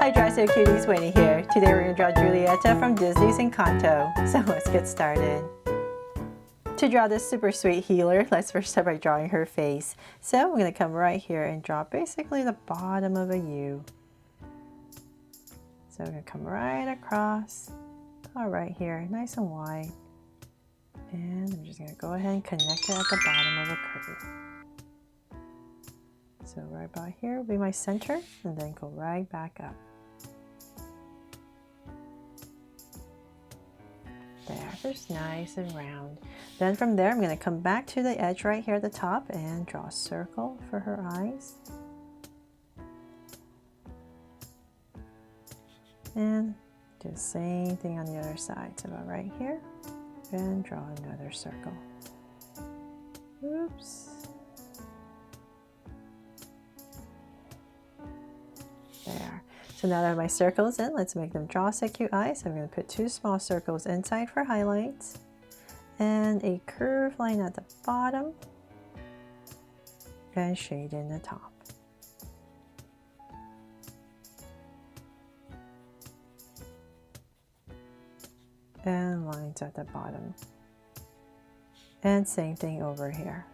Hi Dressy Cuties, Winnie here. Today we're going to draw Julieta from Disney's Encanto. So let's get started. To draw this super sweet healer, let's first start by drawing her face. So I'm going to come right here and draw basically the bottom of a U. So we're going to come right across, right here, nice and wide. And I'm just going to go ahead and connect it at the bottom of the curve. So right about here will be my center, and then go right back up. There, just nice and round. Then from there, I'm going to come back to the edge right here at the top and draw a circle for her eyes. And do the same thing on the other side. So about right here, and draw another circle. Oops. There. So now that my circle is in, let's make them draw us a cute eye. So I'm going to put two small circles inside for highlights and a curved line at the bottom and shade in the top. And lines at the bottom. And same thing over here.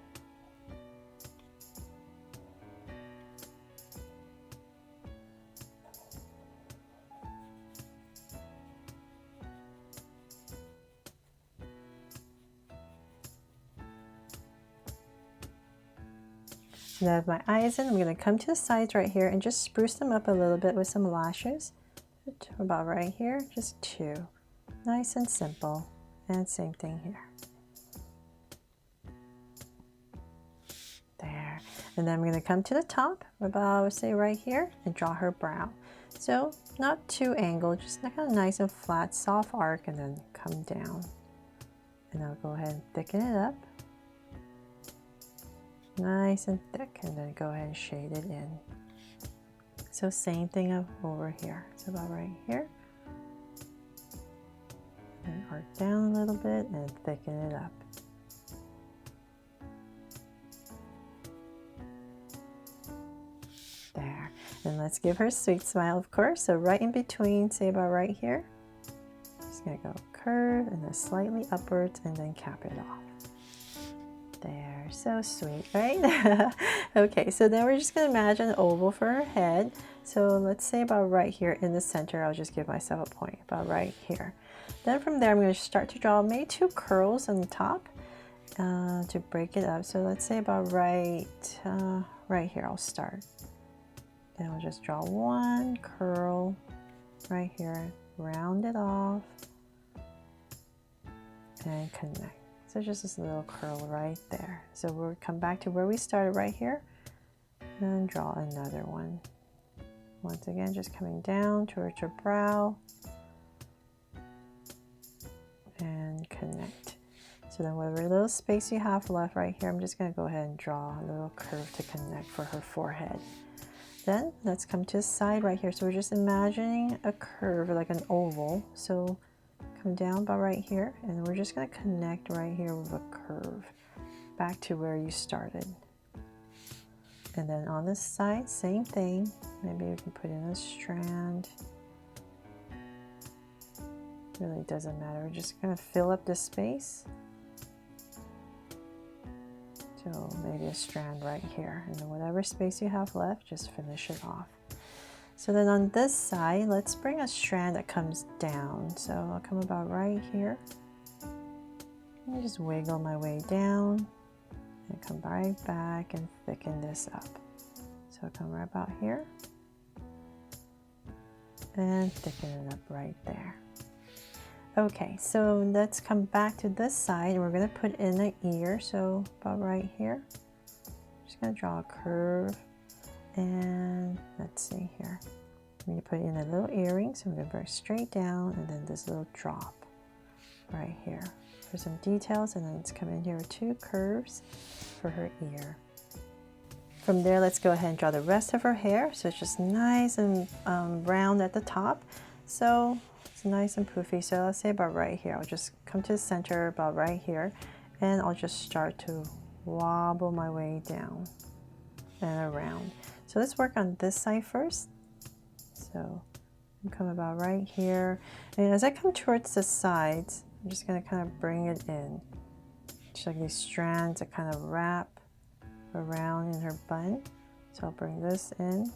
Now with my eyes in, I'm going to come to the sides right here and just spruce them up a little bit with some lashes. About right here, just two. Nice and simple. And same thing here. There. And then I'm going to come to the top, about say right here, and draw her brow. So not too angled, just kind of nice and flat, soft arc, and then come down. And I'll go ahead and thicken it up. Nice and thick, and then go ahead and shade it in. So same thing over here. So about right here. And arc down a little bit and thicken it up. There. And let's give her a sweet smile, of course. So right in between, say about right here. Just gonna go curve and then slightly upwards and then cap it off. There, so sweet, right? Okay, so then we're just going to imagine an oval for her head. So let's say about right here in the center, I'll just give myself a point, about right here. Then from there, I'm going to start to draw maybe two curls on the top to break it up. So let's say about right here, I'll start. Then I'll just draw one curl right here, round it off, and connect. So just this little curl right there. So we'll come back to where we started right here and draw another one. Once again, just coming down towards your brow and connect. So then whatever little space you have left right here, I'm just going to go ahead and draw a little curve to connect for her forehead. Then let's come to the side right here. So we're just imagining a curve like an oval. So come down about right here, and we're just going to connect right here with a curve back to where you started. And then on this side, same thing. Maybe we can put in a strand. Really doesn't matter. We're just going to fill up the space. So maybe a strand right here, and then whatever space you have left, just finish it off. So then on this side, let's bring a strand that comes down. So I'll come about right here. And just wiggle my way down and come right back and thicken this up. So I'll come right about here and thicken it up right there. Okay, so let's come back to this side, and we're going to put in an ear. So about right here, just going to draw a curve. And let's see here. I'm going to put in a little earring, so I'm going to bring it straight down, and then this little drop right here for some details, and then let's come in here with two curves for her ear. From there, let's go ahead and draw the rest of her hair. So it's just nice and round at the top. So it's nice and poofy. So let's say about right here. I'll just come to the center about right here, and I'll just start to wobble my way down and around. So let's work on this side first. So and come about right here. And as I come towards the sides, I'm just going to kind of bring it in. Just like these strands that kind of wrap around in her bun. So I'll bring this in.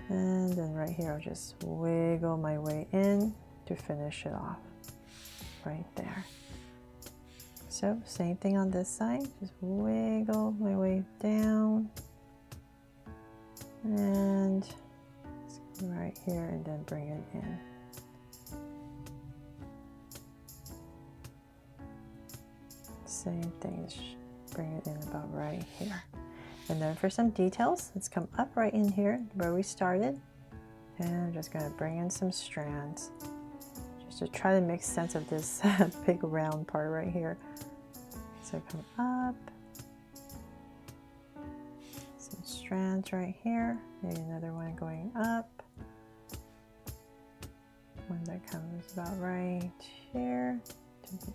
And then right here, I'll just wiggle my way in to finish it off. Right there. So same thing on this side, just wiggle my way down and right here and then bring it in. Same thing, just bring it in about right here. And then for some details, let's come up right in here where we started. And I'm just gonna bring in some strands just to try to make sense of this big round part right here. So come up, some strands right here, maybe another one going up, one that comes about right here. So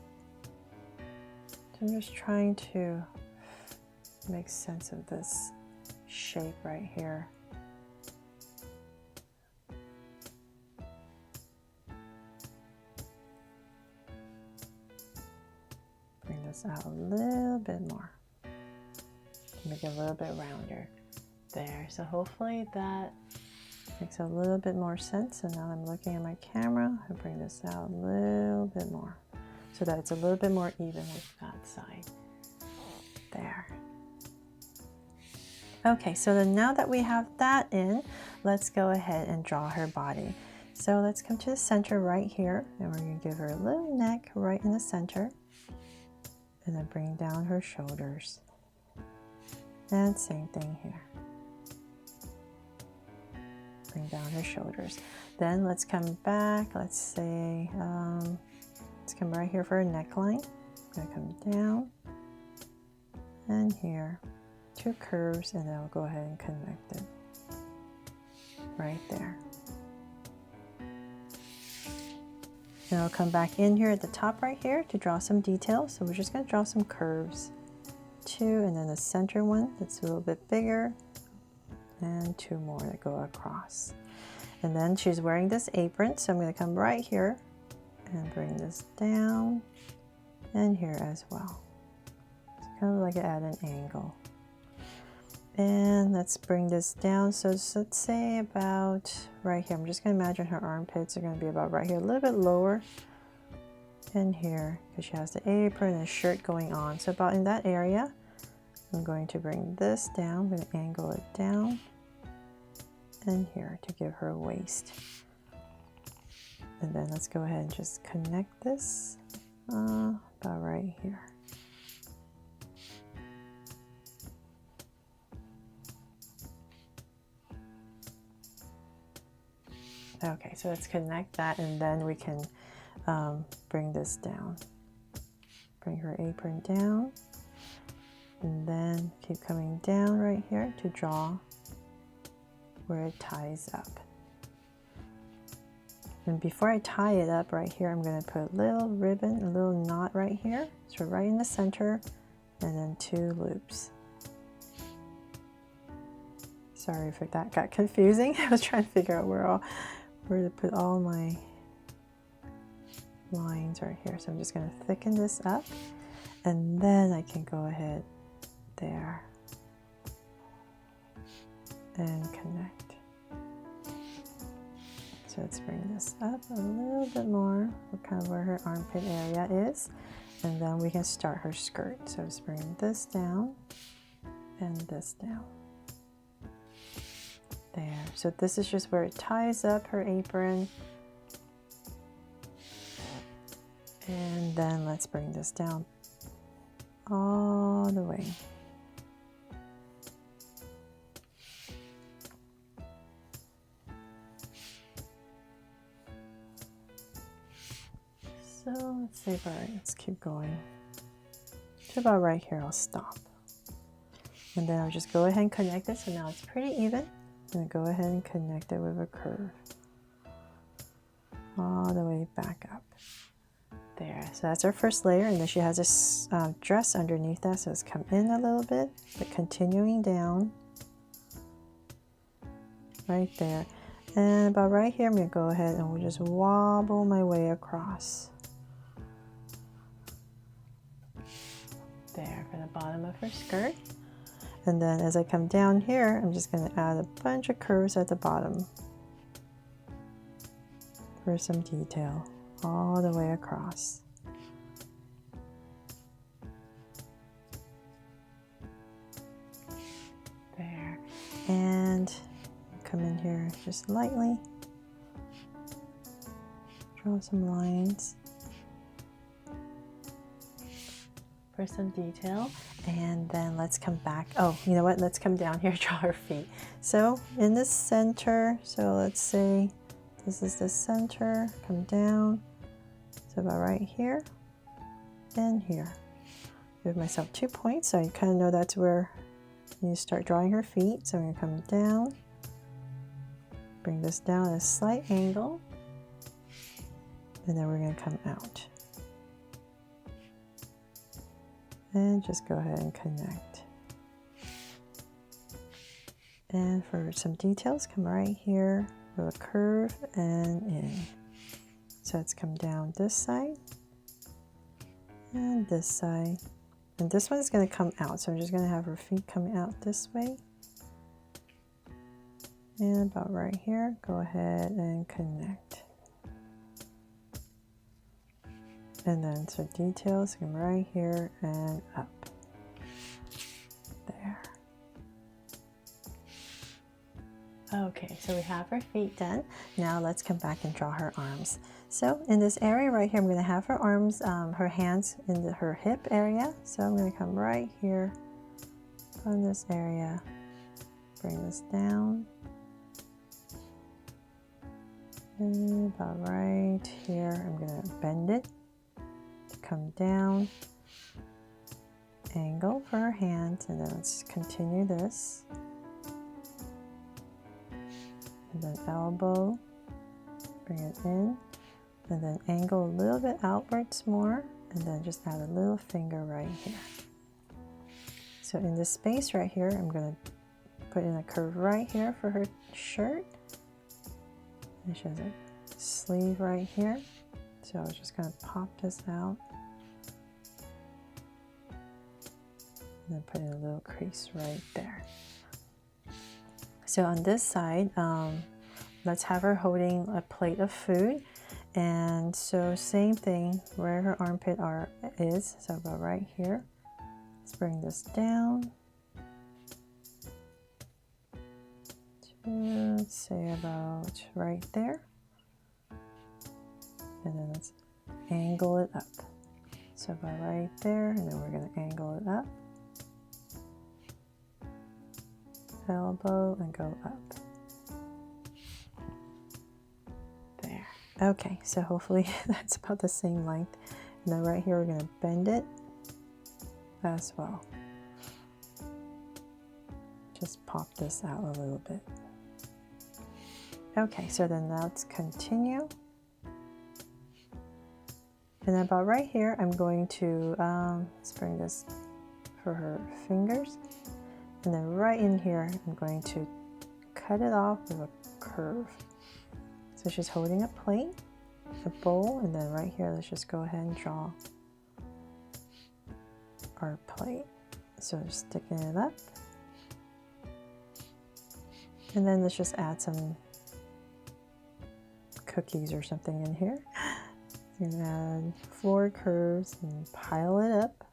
I'm just trying to make sense of this shape right here. Bring this out a little bit more to make it a little bit rounder. There, so hopefully that makes a little bit more sense. And now I'm looking at my camera, I bring this out a little bit more so that it's a little bit more even with that side. There. Okay, so then now that we have that in, let's go ahead and draw her body. So let's come to the center right here, and we're going to give her a little neck right in the center, and then bring down her shoulders. And same thing here. Bring down her shoulders. Then let's come back, let's say, let's come right here for a neckline. I'm going to come down, and here. Two curves, and then I'll go ahead and connect it right there. And I'll come back in here at the top right here to draw some details. So we're just going to draw some curves. Two, and then the center one that's a little bit bigger, and two more that go across. And then she's wearing this apron, so I'm going to come right here and bring this down, and here as well. It's kind of like at an angle. And let's bring this down. So let's say about right here. I'm just going to imagine her armpits are going to be about right here, a little bit lower in here because she has the apron and a shirt going on. So about in that area, I'm going to bring this down. I'm going to angle it down and here to give her a waist. And then let's go ahead and just connect this about right here. Okay, so let's connect that, and then we can bring this down. Bring her apron down, and then keep coming down right here to draw where it ties up. And before I tie it up right here, I'm going to put a little ribbon, a little knot right here, so right in the center, and then two loops. Sorry if that got confusing. I was trying to figure out where to put all my lines right here. So I'm just going to thicken this up, and then I can go ahead there and connect. So let's bring this up a little bit more, kind of where her armpit area is, and then we can start her skirt. So let's bring this down and this down. There, so this is just where it ties up her apron. And then let's bring this down all the way. So let's see, all right, let's keep going. To about right here, I'll stop. And then I'll just go ahead and connect it, so now it's pretty even. I'm going to go ahead and connect it with a curve all the way back up. There, so that's our first layer, and then she has this dress underneath that, so it's come in a little bit, but continuing down right there. And about right here, I'm going to go ahead and we'll just wobble my way across. There, for the bottom of her skirt. And then as I come down here, I'm just going to add a bunch of curves at the bottom for some detail all the way across. There. And come in here just lightly. Draw some lines for some detail. And then let's come back. Oh, you know what? Let's come down here, draw her feet. So in the center, so let's say this is the center, come down. So about right here and here. Give myself 2 points so you kind of know that's where you start drawing her feet. So I'm going to come down, bring this down at a slight angle, and then we're going to come out. And just go ahead and connect. And for some details, come right here with a curve and in. So let's come down this side and this side. And this one is going to come out. So I'm just going to have her feet come out this way. And about right here, go ahead and connect. And then some details come right here and up. There. Okay, so we have her feet done. Now let's come back and draw her arms. So in this area right here, I'm going to have her arms, her hands in her hip area. So I'm going to come right here on this area, bring this down. And about right here, I'm going to bend it. Come down, angle for her hands, and then let's continue this. And then elbow, bring it in, and then angle a little bit outwards more, and then just add a little finger right here. So in this space right here, I'm going to put in a curve right here for her shirt. And she has a sleeve right here. So I was just going to pop this out. And then put in a little crease right there. So on this side, let's have her holding a plate of food. And so same thing where her armpit is. So about right here. Let's bring this down to, let's say about right there. And then let's angle it up. So about right there, and then we're going to angle it up. Elbow and go up. There. Okay, so hopefully that's about the same length. And then right here we're going to bend it as well. Just pop this out a little bit. Okay, so then let's continue. And then about right here, I'm going to let's bring this for her fingers. And then right in here, I'm going to cut it off with a curve. So she's holding a plate, a bowl, and then right here, let's just go ahead and draw our plate. So just sticking it up. And then let's just add some cookies or something in here. So you're gonna add floor curves and pile it up.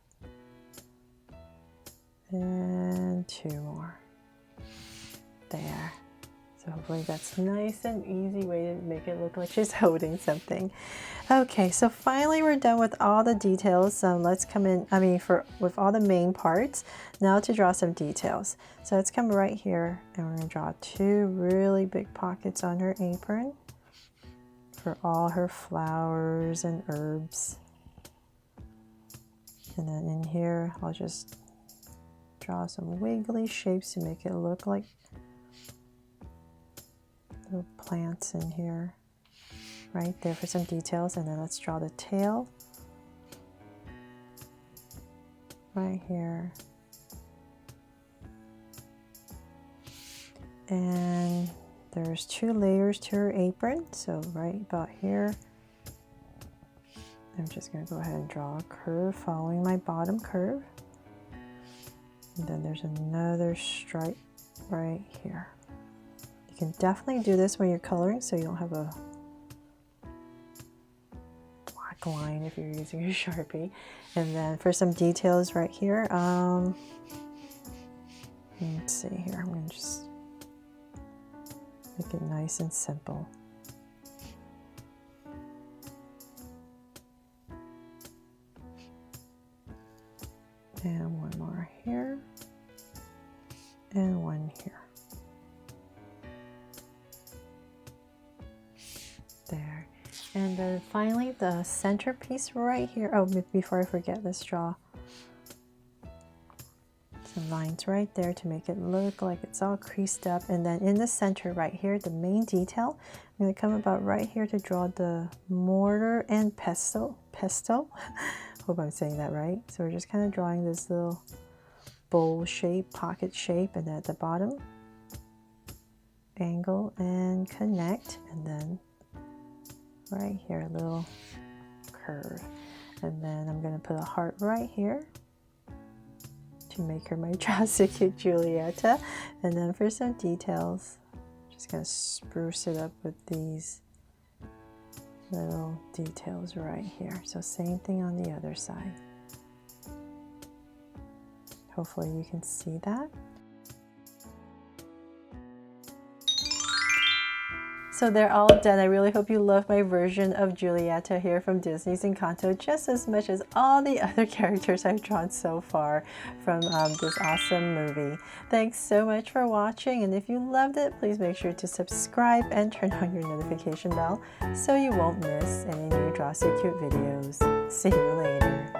And 2 more. There. So hopefully that's nice and easy way to make it look like she's holding something. Okay, so finally we're done with all the details. So let's come in, with all the main parts. Now to draw some details. So let's come right here and we're going to draw 2 really big pockets on her apron for all her flowers and herbs. And then in here, I'll just draw some wiggly shapes to make it look like little plants in here, right there for some details. And then let's draw the tail right here. And there's 2 layers to her apron, so right about here. I'm just going to go ahead and draw a curve following my bottom curve. And then there's another stripe right here. You can definitely do this when you're coloring so you don't have a black line if you're using a Sharpie. And then for some details right here, let's see here, I'm going to just make it nice and simple. And one more here, and one here. There. And then finally the centerpiece right here. Oh, before I forget, let's draw some lines right there to make it look like it's all creased up. And then in the center right here, the main detail, I'm going to come about right here to draw the mortar and pestle. Hope I'm saying that right. So we're just kind of drawing this little bowl shape, pocket shape, and then at the bottom, angle and connect, and then right here, a little curve. And then I'm going to put a heart right here to make her my Draw So Cute Julieta. And then for some details, just going to spruce it up with these little details right here. So same thing on the other side. Hopefully you can see that. So they're all done. I really hope you love my version of Julieta here from Disney's Encanto just as much as all the other characters I've drawn so far from this awesome movie. Thanks so much for watching, and if you loved it, please make sure to subscribe and turn on your notification bell so you won't miss any new Draw So Cute videos. See you later.